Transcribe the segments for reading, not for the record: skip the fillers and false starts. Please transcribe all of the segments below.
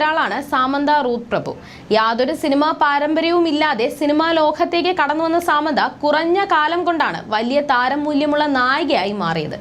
ഒരാളാണ് സാമന്ത റൂത്ത് പ്രഭു. യാതൊരു സിനിമാ പാരമ്പര്യവും ഇല്ലാതെ സിനിമാ ലോകത്തേക്ക് കടന്നു വന്ന സാമന്ത കുറഞ്ഞ കാലം കൊണ്ടാണ് വലിയ താരമൂല്യമുള്ള നായികയായി മാറിയത്.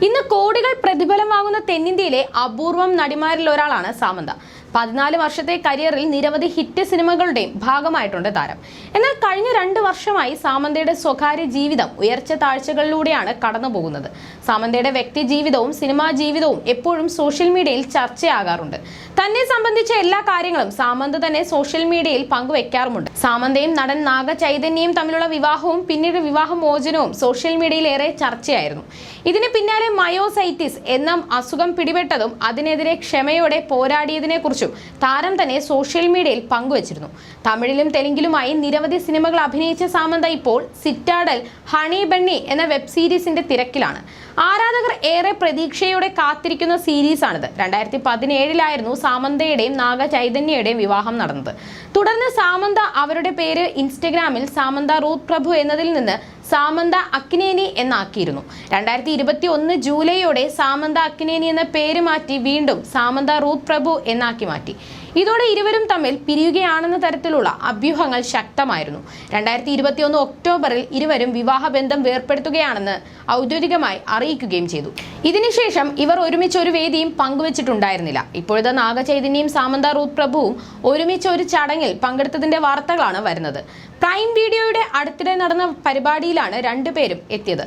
ഇന്ന് കോടികൾ പ്രതിഫലം വാങ്ങുന്ന തെന്നിന്ത്യയിലെ അപൂർവം നടിമാരിൽ ഒരാളാണ് സാമന്ത. 14 വർഷത്തെ കരിയറിൽ നിരവധി ഹിറ്റ് സിനിമകളുടെയും ഭാഗമായിട്ടുണ്ട് താരം. എന്നാൽ കഴിഞ്ഞ 2 വർഷമായി സാമന്തയുടെ സ്വകാര്യ ജീവിതം ഉയർച്ച താഴ്ചകളിലൂടെയാണ് കടന്നുപോകുന്നത്. സാമന്തയുടെ വ്യക്തി ജീവിതവും സിനിമാ ജീവിതവും എപ്പോഴും സോഷ്യൽ മീഡിയയിൽ ചർച്ചയാകാറുണ്ട്. തന്നെ സംബന്ധിച്ച എല്ലാ കാര്യങ്ങളും സാമന്ത തന്നെ സോഷ്യൽ മീഡിയയിൽ പങ്കുവെക്കാറുമുണ്ട്. സാമന്തയും നടൻ നാഗ ചൈതന്യയും തമ്മിലുള്ള വിവാഹവും പിന്നീട് വിവാഹമോചനവും സോഷ്യൽ മീഡിയയിൽ ഏറെ ചർച്ചയായിരുന്നു. ഇതിന് പിന്നാലെ മയോസൈറ്റിസ് എന്ന അസുഖം പിടിപെട്ടതും അതിനെതിരെ ക്ഷമയോടെ പോരാടിയതിനെ കുറിച്ചും താരം തന്നെ സോഷ്യൽ മീഡിയയിൽ പങ്കുവച്ചിരുന്നു. തമിഴിലും തെലുങ്കിലുമായി നിരവധി സിനിമകൾ അഭിനയിച്ച സാമന്ത ഇപ്പോൾ സിറ്റാഡൽ ഹണി ബണ്ണി എന്ന വെബ് സീരീസിന്റെ തിരക്കിലാണ്. ആരാധകർ ഏറെ പ്രതീക്ഷയോടെ കാത്തിരിക്കുന്ന സീരീസാണിത്. 2017 സാമന്തയുടെയും നാഗ ചൈതന്യയുടെയും വിവാഹം നടന്നത്. തുടർന്ന് സാമന്ത അവരുടെ പേര് ഇൻസ്റ്റഗ്രാമിൽ സാമന്ത റൂത്ത് പ്രഭു എന്നതിൽ നിന്ന് സാമന്ത അക്കിനേനി എന്നാക്കിയിരുന്നു. 2021 ജൂലൈയോടെ സാമന്ത അക്കിനേനി എന്ന പേര് മാറ്റി വീണ്ടും സാമന്ത റൂത്ത് പ്രഭു എന്നാക്കി മാറ്റി. ഇതോടെ ഇരുവരും തമ്മിൽ പിരിയുകയാണെന്ന തരത്തിലുള്ള അഭ്യൂഹങ്ങൾ ശക്തമായിരുന്നു. 2021 ഒക്ടോബറിൽ ഇരുവരും വിവാഹബന്ധം വേർപ്പെടുത്തുകയാണെന്ന് ഔദ്യോഗികമായി അറിയിക്കുകയും ചെയ്തു. ഇതിനുശേഷം ഇവർ ഒരുമിച്ച് ഒരു വേദിയും പങ്കുവച്ചിട്ടുണ്ടായിരുന്നില്ല. ഇപ്പോഴത്തെ നാഗചൈതന്യയും സാമന്ത റൂത്ത് പ്രഭുവും ഒരുമിച്ച് ഒരു ചടങ്ങിൽ പങ്കെടുത്തതിന്റെ വാർത്തകളാണ് വരുന്നത്. പ്രൈം വീഡിയോയുടെ അടുത്തിടെ നടന്ന പരിപാടിയിലാണ് രണ്ടുപേരും എത്തിയത്.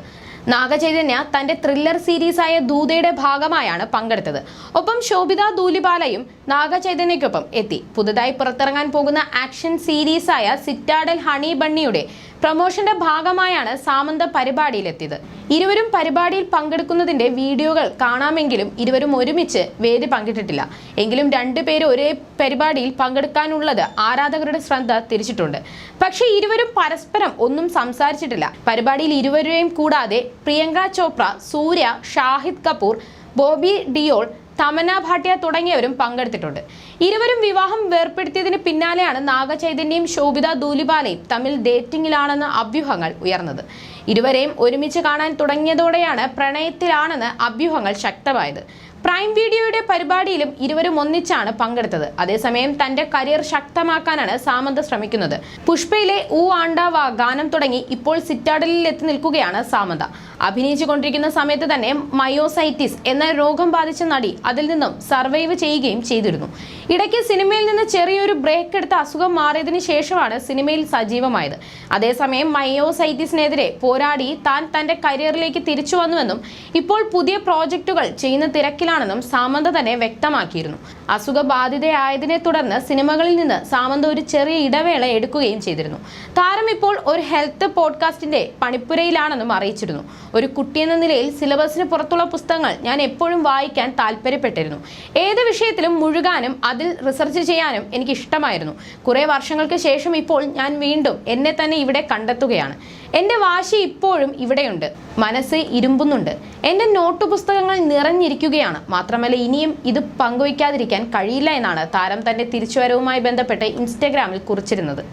നാഗചൈതന്യ തന്റെ ത്രില്ലർ സീരീസായ ദൂതയുടെ ഭാഗമായാണ് പങ്കെടുത്തത്. ഒപ്പം ശോഭിത ധൂലിപാലയും നാഗചൈതന്യക്കൊപ്പം എത്തി. പുതുതായി പുറത്തിറങ്ങാൻ പോകുന്ന ആക്ഷൻ സീരീസായ സിറ്റാഡൽ ഹണി ബണ്ണിയുടെ പ്രൊമോഷന്റെ ഭാഗമായാണ് സാമന്ത പരിപാടിയിലെത്തിയത്. ഇരുവരും പരിപാടിയിൽ പങ്കെടുക്കുന്നതിന്റെ വീഡിയോകൾ കാണാമെങ്കിലും ഇരുവരും ഒരുമിച്ച് വേദി പങ്കിട്ടിട്ടില്ല. എങ്കിലും രണ്ടുപേരും ഒരേ പരിപാടിയിൽ പങ്കെടുക്കാനുള്ളത് ആരാധകരുടെ ശ്രദ്ധ തിരിച്ചിട്ടുണ്ട്. പക്ഷേ ഇരുവരും പരസ്പരം ഒന്നും സംസാരിച്ചിട്ടില്ല. പരിപാടിയിൽ ഇരുവരെയും കൂടാതെ പ്രിയങ്ക ചോപ്ര, സൂര്യ, ഷാഹിദ് കപൂർ, ബോബി ഡിയോൾ, തമന്ന ഭാട്ടിയ തുടങ്ങിയവരും പങ്കെടുത്തിട്ടുണ്ട്. ഇരുവരും വിവാഹം വേർപ്പെടുത്തിയതിന് പിന്നാലെയാണ് നാഗചൈതന്യയും ശോഭിത ധൂലിപാലയും തമ്മിൽ ഡേറ്റിംഗിലാണെന്ന അഭ്യൂഹങ്ങൾ ഉയർന്നത്. ഇരുവരെയും ഒരുമിച്ച് കാണാൻ തുടങ്ങിയതോടെയാണ് പ്രണയത്തിലാണെന്ന് അഭ്യൂഹങ്ങൾ ശക്തമായത്. പ്രൈം വീഡിയോയുടെ പരിപാടിയിലും ഇരുവരും ഒന്നിച്ചാണ് പങ്കെടുത്തത്. അതേസമയം തന്റെ കരിയർ ശക്തമാക്കാനാണ് സാമന്ത ശ്രമിക്കുന്നത്. പുഷ്പയിലെ ഊ ആണ്ടാവ ഗാനം തുടങ്ങി ഇപ്പോൾ സിറ്റാഡലിൽ എത്തി നിൽക്കുകയാണ് സാമന്ത. അഭിനയിച്ചു കൊണ്ടിരിക്കുന്ന സമയത്ത് തന്നെ മയോസൈറ്റിസ് എന്ന രോഗം ബാധിച്ച നടി അതിൽ നിന്നും സർവൈവ് ചെയ്യുകയും ചെയ്തിരുന്നു. ഇടയ്ക്ക് സിനിമയിൽ നിന്ന് ചെറിയൊരു ബ്രേക്ക് എടുത്ത അസുഖം മാറിയതിനു ശേഷമാണ് സിനിമയിൽ സജീവമായത്. അതേസമയം മയോസൈറ്റിസിനെതിരെ പോരാടി താൻ തന്റെ കരിയറിലേക്ക് തിരിച്ചു വന്നുവെന്നും ഇപ്പോൾ പുതിയ പ്രോജക്റ്റുകൾ ചെയ്യുന്ന തിരക്കിലാണെന്നും സാമന്ത തന്നെ വ്യക്തമാക്കിയിരുന്നു. അസുഖബാധിതയായതിനെ തുടർന്ന് സിനിമകളിൽ നിന്ന് സാമന്ത ഒരു ചെറിയ ഇടവേള എടുക്കുകയും ചെയ്തിരുന്നു. താരം ഇപ്പോൾ ഒരു ഹെൽത്ത് പോഡ്കാസ്റ്റിന്റെ പണിപ്പുരയിലാണെന്നും അറിയിച്ചിരുന്നു. ഒരു കുട്ടിയെന്ന നിലയിൽ സിലബസിന് പുറത്തുള്ള പുസ്തകങ്ങൾ ഞാൻ എപ്പോഴും വായിക്കാൻ താല്പര്യപ്പെട്ടിരുന്നു. ഏത് വിഷയത്തിലും മുഴുകാനും അതിൽ റിസർച്ച് ചെയ്യാനും എനിക്ക് ഇഷ്ടമായിരുന്നു. കുറേ വർഷങ്ങൾക്ക് ശേഷം ഇപ്പോൾ ഞാൻ വീണ്ടും എന്നെ തന്നെ ഇവിടെ കണ്ടെത്തുകയാണ്. എൻ്റെ വാശി ഇപ്പോഴും ഇവിടെയുണ്ട്. മനസ്സ് ഇരുമ്പുന്നുണ്ട്. എൻ്റെ നോട്ട് പുസ്തകങ്ങൾ നിറഞ്ഞിരിക്കുകയാണ്. മാത്രമല്ല ഇനിയും ഇത് പങ്കുവയ്ക്കാതിരിക്കാൻ കഴിയില്ല എന്നാണ് താരം തന്റെ തിരിച്ചുവരവുമായി ബന്ധപ്പെട്ട് ഇൻസ്റ്റഗ്രാമിൽ കുറിച്ചിരുന്നത്.